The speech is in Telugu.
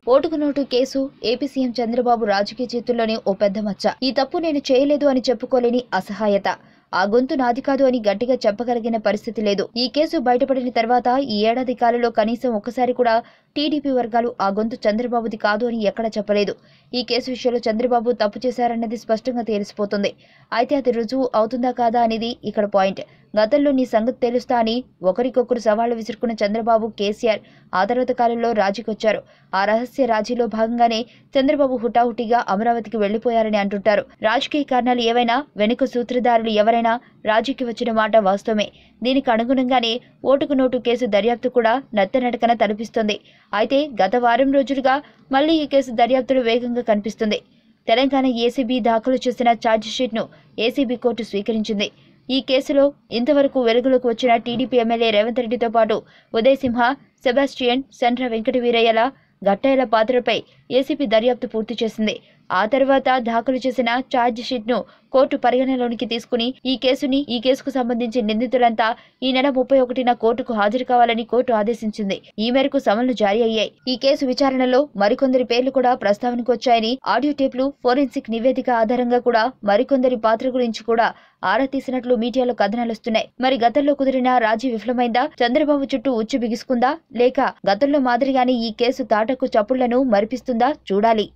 ఓటుకు note case AP CM Chandrababu రాజకీయ చేతుల్లోనే ఓ పెద్ద మచ్చ. ఈ తప్పు నేను చేయలేదు అని చెప్పుకోలేని అసహాయత. ఆ గొంతు నాది కాదు అని గట్టిగా చెప్పగలిగిన పరిస్థితి లేదు. ఈ కేసు బయటపడిన తర్వాత ఈ ఏడాది కాలంలో కనీసం ఒక్కసారి కూడా టీడీపీ వర్గాలు ఆ గొంతు చంద్రబాబుది కాదు అని ఎక్కడా చెప్పలేదు. ఈ కేసు విషయంలో చంద్రబాబు తప్పు చేశారన్నది స్పష్టంగా తెలిసిపోతుంది. అయితే అది రుజువు అవుతుందా కాదా అనేది ఇక్కడ పాయింట్. గతంలో నీ సంగతి తెలుస్తా అని ఒకరికొకరు సవాళ్లు విసురుకున్న చంద్రబాబు, కేసీఆర్ ఆ తర్వాత కాలంలో రాజీకొచ్చారు. ఆ రహస్య రాజీలో భాగంగానే చంద్రబాబు హుటాహుటిగా అమరావతికి వెళ్లిపోయారని అంటుంటారు. రాజకీయ కారణాలు ఏవైనా, వెనుక సూత్రధారులు ఎవరైనా రాజీకి వచ్చిన మాట వాస్తవమే. దీనికి అనుగుణంగానే ఓటుకు నోటు కేసు దర్యాప్తు కూడా నత్తనడకన తలపిస్తోంది. అయితే గత వారం రోజులుగా మళ్లీ ఈ కేసు దర్యాప్తులో వేగంగా కనిపిస్తుంది. తెలంగాణ ఏసీబీ దాఖలు చేసిన ఛార్జిషీట్ను ఏసీబీ కోర్టు స్వీకరించింది. ఈ కేసులో ఇంతవరకు వెలుగులోకి వచ్చిన టీడీపీ ఎమ్మెల్యే రేవంత్ రెడ్డితో పాటు ఉదయ్ సింహ, సెబాస్టియన్, సండ్ర వెంకటవీరయ్యల, గట్టయ్యల పాత్రపై ఏసీబీ దర్యాప్తు పూర్తి చేసింది. ఆ తర్వాత దాఖలు చేసిన ఛార్జిషీట్ను కోర్టు పరిగణలోనికి తీసుకుని ఈ కేసుకు సంబంధించి నిందితులంతా ఈ నెల 31న కోర్టుకు హాజరు కావాలని కోర్టు ఆదేశించింది. ఈ మేరకు సమన్లు జారీ అయ్యాయి. ఈ కేసు విచారణలో మరికొందరి పేర్లు కూడా ప్రస్తావనకు వచ్చాయని, ఆడియో టేప్లు, ఫోరెన్సిక్ నివేదిక ఆధారంగా కూడా మరికొందరి పాత్ర గురించి కూడా ఆరా తీసినట్లు మీడియాలో కథనాలొస్తున్నాయి. మరి గతంలో కుదిరిన రాజీ విఫలమైందా? చంద్రబాబు చుట్టూ ఉచ్చు బిగుసుకుందా? లేక గతంలో మాదిరిగానే ఈ కేసు తాటకు చప్పుళ్లను మరిపిస్తుందా? చూడాలి.